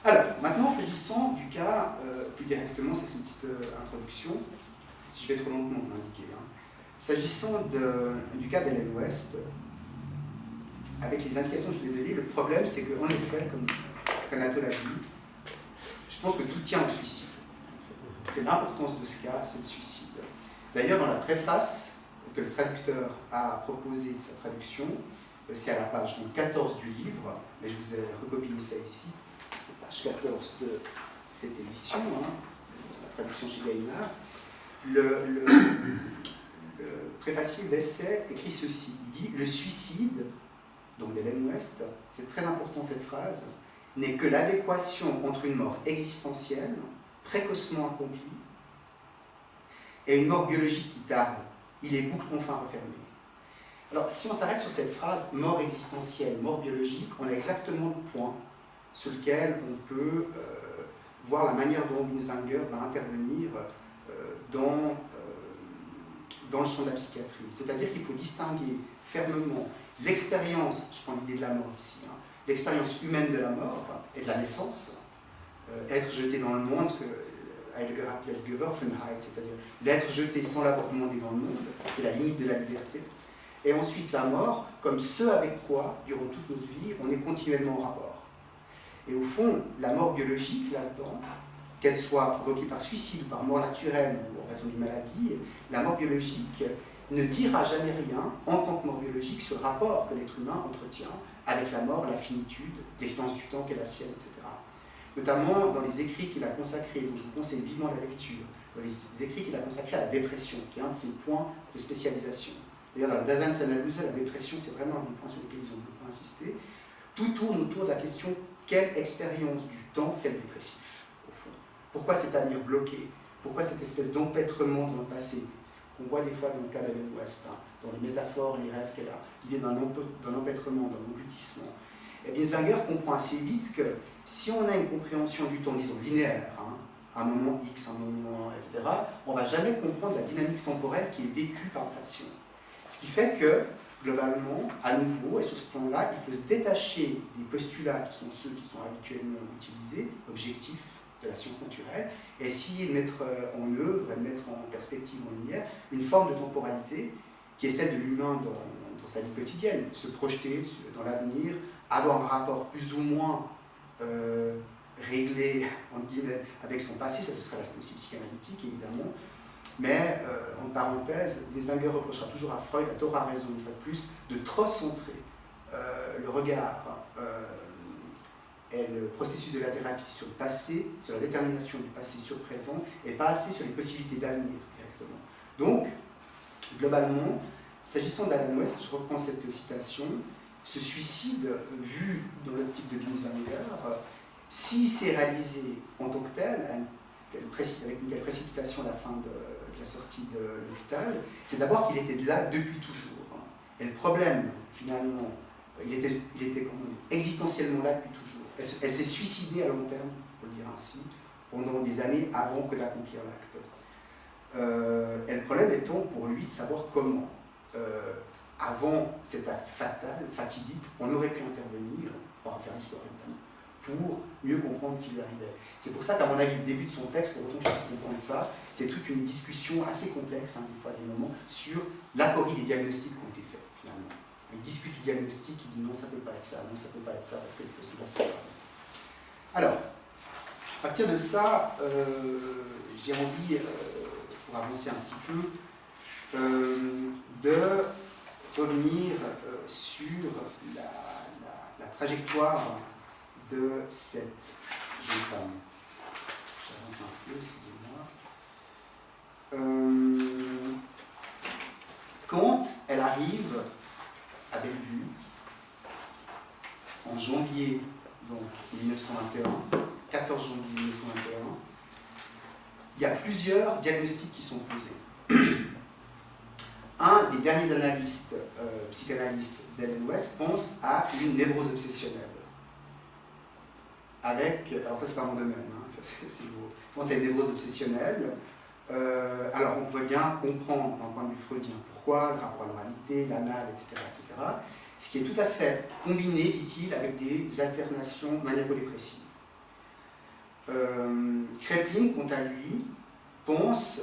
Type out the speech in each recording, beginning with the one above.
Alors, maintenant, s'agissant du cas, plus directement, c'est une petite introduction, si je vais trop lentement, vous l'indiquez. Hein. S'agissant du cas d'Ellen West, avec les indications que je vous ai données, le problème, c'est qu'en effet, comme Renato l'a dit, je pense que tout tient au suicide. Que l'importance de ce cas, c'est le suicide. D'ailleurs, dans la préface que le traducteur a proposée de sa traduction, c'est à la page 14 du livre, mais je vous ai recopié ça ici, page 14 de cette édition, hein, la traduction chez Gallimard. Le préfacier Besset écrit ceci, il dit « Le suicide », donc d'Ellen West, c'est très important cette phrase, n'est que l'adéquation entre une mort existentielle, précocement accomplie, et une mort biologique qui tarde. Il est boucle enfin refermé. Alors, si on s'arrête sur cette phrase, mort existentielle, mort biologique, on a exactement le point sur lequel on peut voir la manière dont Binswanger va intervenir dans le champ de la psychiatrie. C'est-à-dire qu'il faut distinguer fermement l'expérience, je prends l'idée de la mort ici, hein, l'expérience humaine de la mort et de la naissance, être jeté dans le monde, ce que Heidegger appelait le Geworfenheit, c'est-à-dire l'être jeté sans l'avoir demandé dans le monde, et la limite de la liberté. Et ensuite la mort, comme ce avec quoi, durant toute notre vie, on est continuellement en rapport. Et au fond, la mort biologique, là-dedans, qu'elle soit provoquée par suicide ou par mort naturelle ou en raison d'une maladie, la mort biologique ne dira jamais rien, en tant que mort biologique, sur le rapport que l'être humain entretient avec la mort, la finitude, l'expérience du temps qu'est la sienne, etc. Notamment dans les écrits qu'il a consacrés, dont je vous conseille vivement la lecture, dans les écrits qu'il a consacrés à la dépression, qui est un de ses points de spécialisation. D'ailleurs, dans la Daseinsanalyse, la dépression, c'est vraiment un des points sur lesquels ils ont beaucoup insisté. Tout tourne autour de la question quelle expérience du temps fait le dépressif, au fond. Pourquoi cet avenir bloqué? Pourquoi cette espèce d'empêtrement dans le passé? Ce qu'on voit des fois dans le cas d'Ellen West, hein, dans les métaphores, les rêves qu'elle a, l'idée d'un empêtrement, d'un engloutissement. Et Binswanger comprend assez vite que si on a une compréhension du temps, disons linéaire, hein, un moment X, un moment, etc., on ne va jamais comprendre la dynamique temporelle qui est vécue par le patient. Ce qui fait que, globalement, à nouveau, et sur ce plan-là, il faut se détacher des postulats qui sont ceux qui sont habituellement utilisés, objectifs de la science naturelle, et essayer de mettre en œuvre, et de mettre en perspective, en lumière, une forme de temporalité qui est celle de l'humain dans sa vie quotidienne, se projeter dans l'avenir, avoir un rapport plus ou moins réglé, entre guillemets, avec son passé, ça ce sera l'aspect aussi psychanalytique, évidemment. Mais, en parenthèse, Binswanger reprochera toujours à Freud, à tort à raison, une fois de plus, de trop centrer le regard et le processus de la thérapie sur le passé, sur la détermination du passé sur le présent, et pas assez sur les possibilités d'avenir directement. Donc, globalement, s'agissant d'Ellen West, je reprends cette citation, ce suicide, vu dans l'optique de Binswanger, s'il s'est réalisé en tant que tel, avec une telle précipitation à la fin de la sortie de l'hôpital, c'est d'abord qu'il était là depuis toujours. Et le problème, finalement, il était existentiellement là depuis toujours. Elle s'est suicidée à long terme, pour le dire ainsi, pendant des années avant que d'accomplir l'acte. Et le problème étant pour lui de savoir comment, avant cet acte fatal, fatidique, on aurait pu intervenir, on va faire l'histoire évidemment, pour mieux comprendre ce qui lui arrivait. C'est pour ça qu'à mon avis, le début de son texte, pour autant que je puisse comprendre ça, c'est toute une discussion assez complexe, hein, des fois, des moments, sur l'aporie des diagnostics qui ont été faits, finalement. Il discute le diagnostic, il dit non, ça ne peut pas être ça, non, ça ne peut pas être ça, parce que les postulats sont ça. Alors, à partir de ça, j'ai envie, pour avancer un petit peu, de revenir sur la trajectoire de cette jeune femme. J'avance un peu, excusez-moi. Quand elle arrive à Bellevue, en janvier donc, 1921, 14 janvier 1921, il y a plusieurs diagnostics qui sont posés. Un des derniers analystes, psychanalystes d'Ellen West pense à une névrose obsessionnelle. Alors ça c'est pas mon domaine, hein, c'est beau. Je pense à une névrose obsessionnelle. Alors on peut bien comprendre d'un point de vue freudien pourquoi, le rapport à l'oralité, l'anal, etc., etc. Ce qui est tout à fait combiné, dit-il, avec des alternations maniaco-dépressives. Kraepelin, quant à lui, pense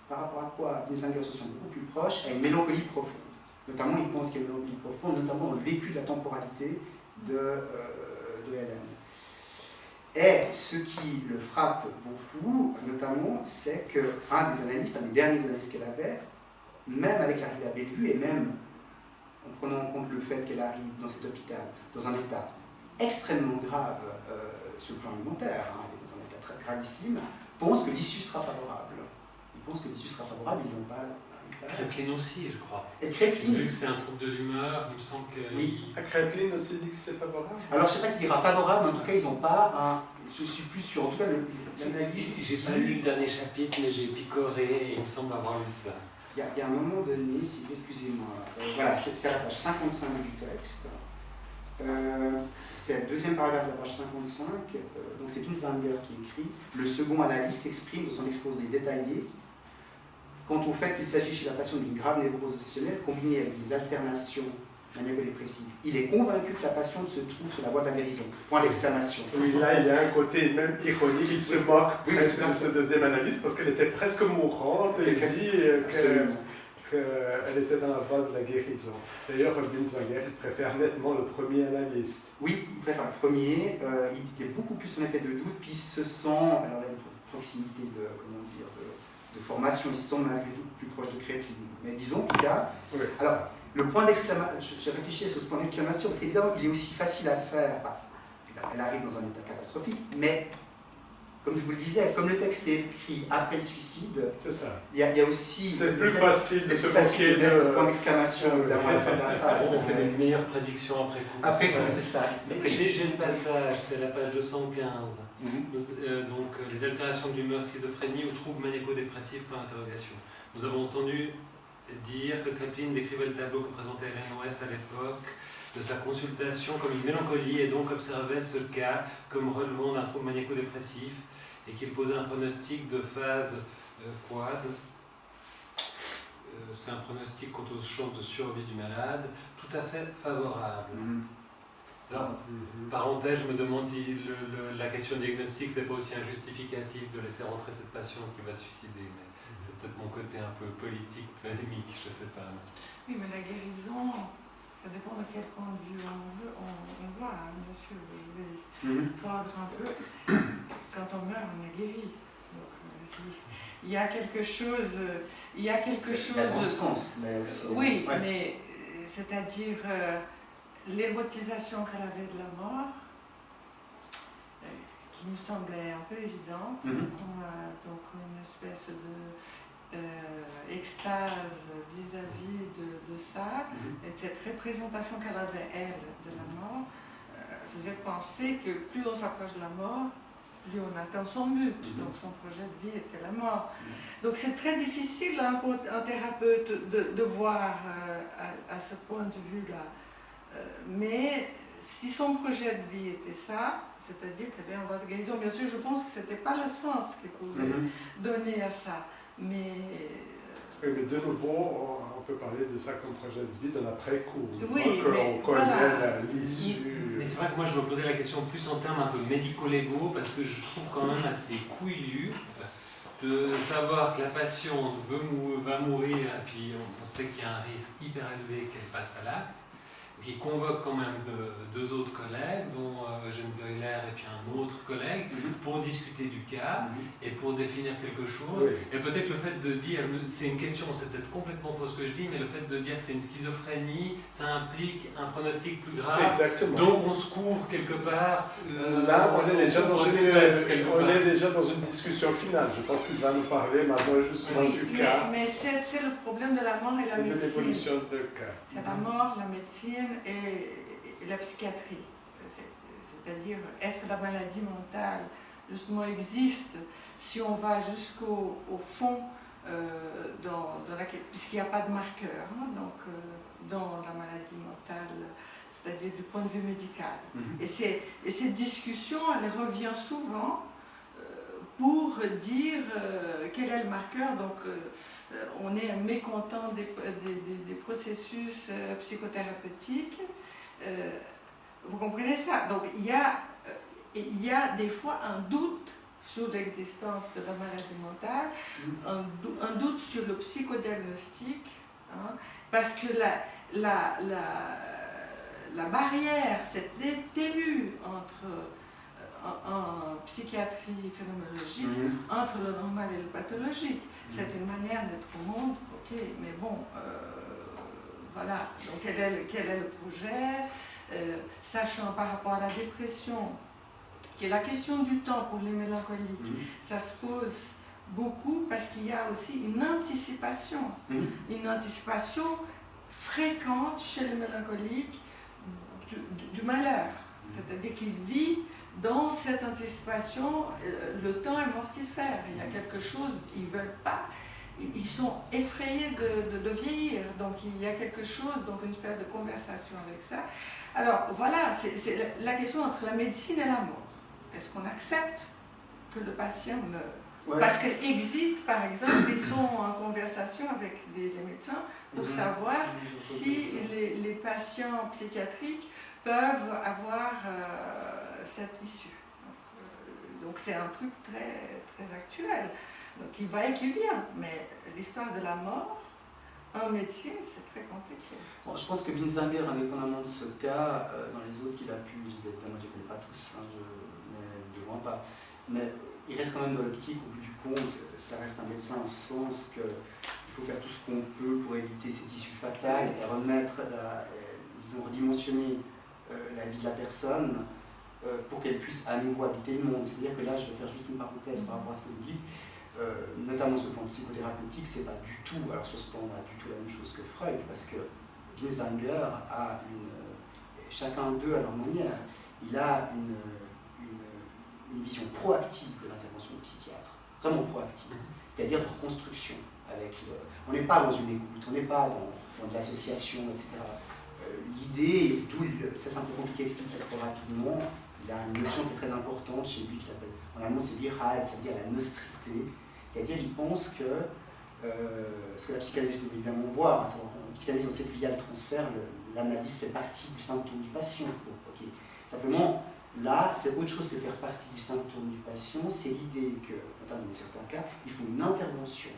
par rapport à quoi Binswanger se sent beaucoup plus proche, à une mélancolie profonde. Notamment, il pense qu'il y a une mélancolie profonde, notamment dans le vécu de la temporalité de Hélène. Et ce qui le frappe beaucoup, notamment, c'est qu'un des analystes, un des derniers analystes qu'elle avait, même avec l'arrivée à Bellevue, et même en prenant en compte le fait qu'elle arrive dans cet hôpital dans un état extrêmement grave sur le plan alimentaire, elle est dans un état très gravissime, pense que l'issue sera favorable. Ils pensent que l'issue sera favorable, ils n'ont pas... Kraepelin aussi, je crois. Et Kraepelin... Vu que c'est un trouble de l'humeur, il me semble que... Oui. Kraepelin aussi dit que c'est favorable. Alors je ne sais pas s'il dira favorable, mais en tout cas ils n'ont pas un... Je suis plus sûr, en tout cas l'analyste... J'ai pas lu le dernier chapitre, mais j'ai picoré et il me semble avoir lu ça. Il y a un moment donné, excusez-moi, voilà, c'est à la page 55 du texte. C'est le deuxième paragraphe de la page 55, donc c'est Binswanger qui écrit. Le second analyste s'exprime dans son exposé détaillé quant au fait qu'il s'agit chez la patiente d'une grave névrose obsessionnelle combinée avec des alternations maniaco-dépressives. Il est convaincu que la patiente se trouve sur la voie de la guérison. Point d'exclamation. Oui, là, il y a un côté même ironique. Il se moque presque de ce deuxième analyste parce qu'elle était presque mourante et il dit qu'elle était dans la voie de la guérison. D'ailleurs, Binswanger, il préfère nettement le premier analyste. Oui, il préfère le premier. Il était beaucoup plus en effet de doute, puis il se sent, alors il y a une proximité de formation, il se sent malgré tout plus proche de Kraepelin. Mais disons qu'il y a... Oui. Alors, le point d'exclamation, j'ai réfléchi sur ce point d'exclamation, parce qu'évidemment, il est aussi facile à faire. Elle arrive dans un état catastrophique, mais, comme je vous le disais, comme le texte est écrit après le suicide, il y a aussi... C'est plus facile de se moquer de mettre le point d'exclamation, évidemment, à la fin de la phrase. On fait des meilleures prédictions après coup. Après coup, c'est ça. J'ai le passage, c'est la page 215. Donc, les altérations de l'humeur, schizophrénie ou troubles maniaco-dépressifs, point d'interrogation. Nous avons entendu dire que Kraepelin décrivait le tableau que présentait Hélène West à l'époque de sa consultation comme une mélancolie et donc observait ce cas comme relevant d'un trouble maniaco-dépressif et qu'il posait un pronostic de phase quad. C'est un pronostic quant aux chances de survie du malade tout à fait favorable. Alors, parenthèse, je me demande si la question diagnostique, c'est pas aussi un justificatif de laisser rentrer cette patiente qui va se suicider. Mais c'est peut-être mon côté un peu politique, polémique, je sais pas. Oui, mais la guérison, ça dépend de quel point de vue on voit, hein, bien sûr. Je vais tordre un peu. Quand on meurt, on est guéri. Donc, il y a quelque chose... Il y a quelque chose... Il y a du sens, mais aussi... Oui, mais c'est-à-dire l'érotisation qu'elle avait de la mort, qui nous semblait un peu évidente, donc une espèce de extase vis-à-vis de ça, et cette représentation qu'elle avait, elle, de la mort, faisait penser que plus on s'approche de la mort, plus on atteint son but, donc son projet de vie était la mort. Donc c'est très difficile hein, pour un thérapeute de voir à ce point de vue-là. Mais si son projet de vie était ça, c'est-à-dire qu'elle est en voie de guérison, bien sûr, je pense que ce n'était pas le sens qu'il pouvait donner à ça. Mais... Oui, mais de nouveau, on peut parler de ça comme projet de vie de l'après-coup. Oui, on connaît l'issue. Mais c'est vrai que moi je me posais la question plus en termes un peu médico-légaux, parce que je trouve quand même assez couillu de savoir que la patiente va mourir, et puis on sait qu'il y a un risque hyper élevé qu'elle passe à l'acte, qui convoque quand même deux autres collègues, dont Eugène Bleuler et puis un autre collègue, pour discuter du cas et pour définir quelque chose. Et peut-être le fait de dire, c'est une question, c'est peut-être complètement faux ce que je dis, mais le fait de dire que c'est une schizophrénie, ça implique un pronostic plus grave. Exactement. Donc on se couvre quelque part. Là, on est déjà dans une discussion finale. Je pense qu'il va nous parler maintenant justement du cas. Mais c'est le problème de la mort et la médecine. De l'évolution de cas. C'est la mort, la médecine et la psychiatrie. C'est-à-dire, est-ce que la maladie mentale, justement, existe si on va jusqu'au fond, puisqu'il n'y a pas de marqueur, hein, donc, dans la maladie mentale, c'est-à-dire du point de vue médical. Et cette discussion, elle revient souvent pour dire quel est le marqueur. Donc, on est mécontent des processus psychothérapeutiques. Vous comprenez ça? Donc, il y a il y a des fois un doute sur l'existence de la maladie mentale, un doute sur le psychodiagnostic, hein, parce que la barrière, cette ténue en psychiatrie phénoménologique entre le normal et le pathologique, c'est une manière d'être au monde, ok, mais bon, voilà, donc quel est le projet, sachant par rapport à la dépression, que la question du temps pour les mélancoliques, ça se pose beaucoup parce qu'il y a aussi une anticipation fréquente chez les mélancoliques du malheur. C'est-à-dire qu'il vit dans cette anticipation, le temps est mortifère, il y a quelque chose, ils ne veulent pas, ils sont effrayés de vieillir, donc il y a quelque chose, donc une espèce de conversation avec ça. Alors voilà, c'est la question entre la médecine et la mort. Est-ce qu'on accepte que le patient meure? Parce qu'Exit, par exemple, ils sont en conversation avec les médecins pour savoir si les patients psychiatriques peuvent avoir cette issue. Donc c'est un truc très, très actuel. Donc il va et qui vient, mais l'histoire de la mort en médecine, c'est très compliqué. Bon, je pense que Binswanger, indépendamment de ce cas, dans les autres qu'il a pu, je disais, moi je ne les connais pas tous, hein, de loin pas, mais il reste quand même dans l'optique, au bout du compte, ça reste un médecin en ce sens qu'il faut faire tout ce qu'on peut pour éviter cette issue fatale et remettre, disons, redimensionner la vie de la personne pour qu'elle puisse à nouveau habiter le monde. C'est-à-dire que là, je vais faire juste une parenthèse par rapport à ce que vous dites, notamment sur le plan psychothérapeutique, c'est pas du tout, alors sur ce plan, on a du tout la même chose que Freud, parce que Binswanger a chacun d'eux à leur manière, il a une vision proactive de l'intervention du psychiatre, vraiment proactive, c'est-à-dire de reconstruction. On n'est pas dans une écoute, on n'est pas dans de l'association, etc. L'idée, ça c'est un peu compliqué à expliquer trop rapidement, il a une notion qui est très importante chez lui, qu'il appelle, en allemand c'est Wirheit, c'est-à-dire la nostrité, c'est-à-dire il pense que, ce que la psychanalyse peut évidemment voir, la psychanalyse on sait que via le transfert, l'analyse fait partie du symptôme du patient. Okay. Simplement, là, c'est autre chose que faire partie du symptôme du patient, c'est l'idée que, notamment dans certains cas, il faut une intervention,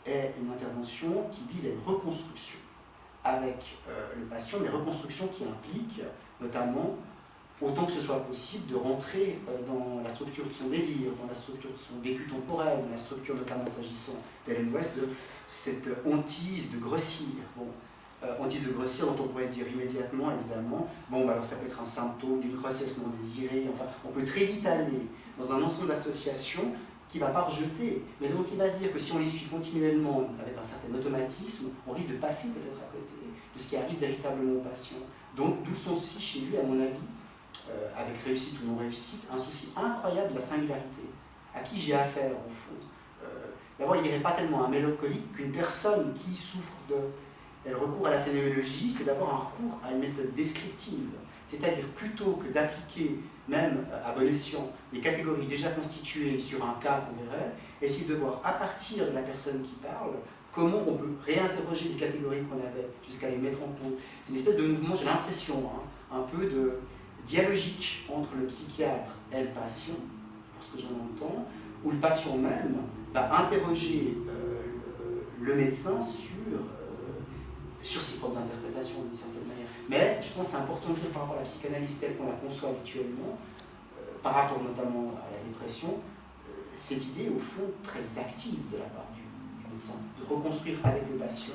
et une intervention qui vise à une reconstruction avec le patient, mais reconstruction qui implique notamment, autant que ce soit possible, de rentrer dans la structure de son délire, dans la structure de son vécu temporel, dans la structure notamment s'agissant d'Ellen West, de cette hantise de grossir. Bon, hantise de grossir dont on pourrait se dire immédiatement, évidemment, bon, alors ça peut être un symptôme d'une grossesse non désirée, enfin, on peut très vite aller dans un ensemble d'associations qui ne va pas rejeter, mais donc il va se dire que si on les suit continuellement avec un certain automatisme, on risque de passer peut-être à côté de ce qui arrive véritablement au patient. Donc, d'où sont aussi chez lui, à mon avis, avec réussite ou non réussite, un souci incroyable de la singularité. À qui j'ai affaire, au fond. D'abord, il n'irait pas tellement à un mélancolique qu'une personne qui souffre elle recourt à la phénoménologie, c'est d'abord un recours à une méthode descriptive. C'est-à-dire, plutôt que d'appliquer, même à bon escient, des catégories déjà constituées sur un cas qu'on verrait, essayer de voir à partir de la personne qui parle, comment on peut réinterroger les catégories qu'on avait jusqu'à les mettre en cause. C'est une espèce de mouvement, j'ai l'impression, un peu de dialogique entre le psychiatre et le patient, pour ce que j'en entends, où le patient même va interroger le médecin sur ses propres interprétations d'une certaine manière. Mais je pense que c'est important de dire par rapport à la psychanalyse telle qu'on la conçoit habituellement, par rapport notamment à la dépression, cette idée au fond très active de la part du médecin, de reconstruire avec le patient